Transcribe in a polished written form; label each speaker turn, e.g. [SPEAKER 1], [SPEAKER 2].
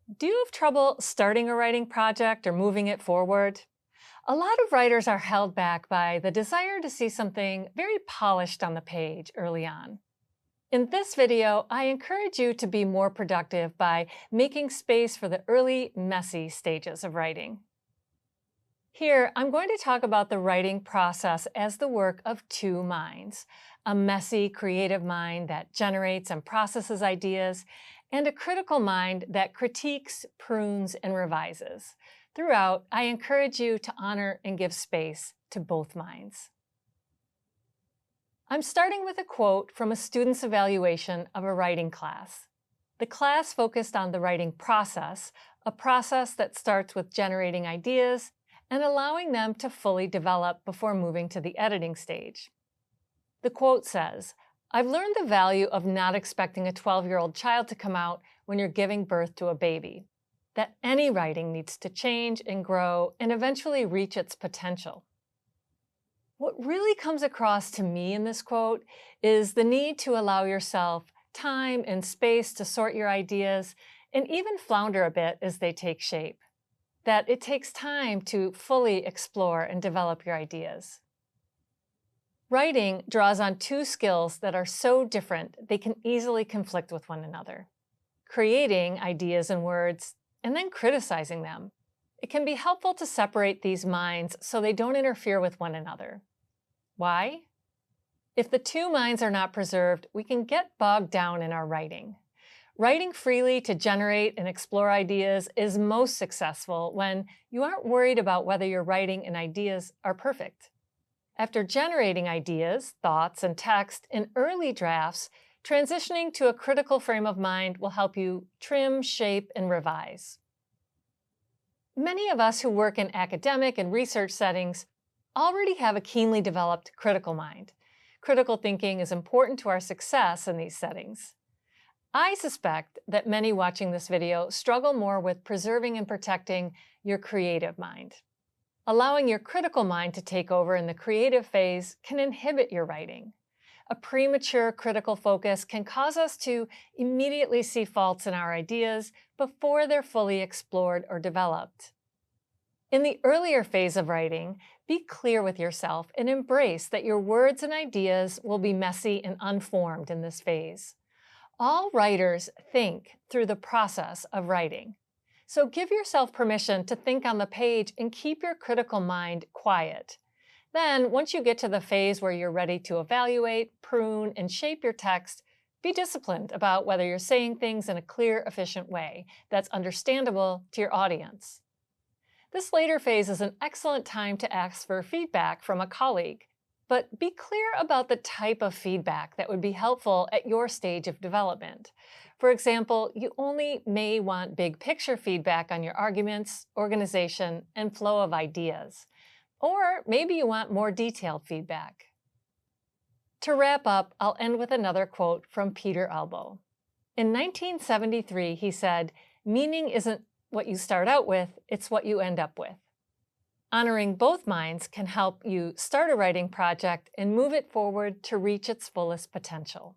[SPEAKER 1] Do you have trouble starting a writing project or moving it forward? A lot of writers are held back by the desire to see something very polished on the page early on. In this video, I encourage you to be more productive by making space for the early, messy stages of writing. Here, I'm going to talk about the writing process as the work of two minds: a messy, creative mind that generates and processes ideas, and a critical mind that critiques, prunes, and revises. Throughout, I encourage you to honor and give space to both minds. I'm starting with a quote from a student's evaluation of a writing class. The class focused on the writing process, a process that starts with generating ideas and allowing them to fully develop before moving to the editing stage. The quote says, "I've learned the value of not expecting a 12-year-old child to come out when you're giving birth to a baby, that any writing needs to change and grow and eventually reach its potential." What really comes across to me in this quote is the need to allow yourself time and space to sort your ideas and even flounder a bit as they take shape. That it takes time to fully explore and develop your ideas. Writing draws on two skills that are so different they can easily conflict with one another. Creating ideas and words, and then criticizing them. It can be helpful to separate these minds so they don't interfere with one another. Why? If the two minds are not preserved, we can get bogged down in our writing. Writing freely to generate and explore ideas is most successful when you aren't worried about whether your writing and ideas are perfect. After generating ideas, thoughts, and text in early drafts, transitioning to a critical frame of mind will help you trim, shape, and revise. Many of us who work in academic and research settings already have a keenly developed critical mind. Critical thinking is important to our success in these settings. I suspect that many watching this video struggle more with preserving and protecting your creative mind. Allowing your critical mind to take over in the creative phase can inhibit your writing. A premature critical focus can cause us to immediately see faults in our ideas before they're fully explored or developed. In the earlier phase of writing, be clear with yourself and embrace that your words and ideas will be messy and unformed in this phase. All writers think through the process of writing. So give yourself permission to think on the page and keep your critical mind quiet. Then, once you get to the phase where you're ready to evaluate, prune, and shape your text, be disciplined about whether you're saying things in a clear, efficient way that's understandable to your audience. This later phase is an excellent time to ask for feedback from a colleague. But be clear about the type of feedback that would be helpful at your stage of development. For example, you only may want big picture feedback on your arguments, organization, and flow of ideas. Or maybe you want more detailed feedback. To wrap up, I'll end with another quote from Peter Elbow. In 1973, he said, "Meaning isn't what you start out with, it's what you end up with." Honoring both minds can help you start a writing project and move it forward to reach its fullest potential.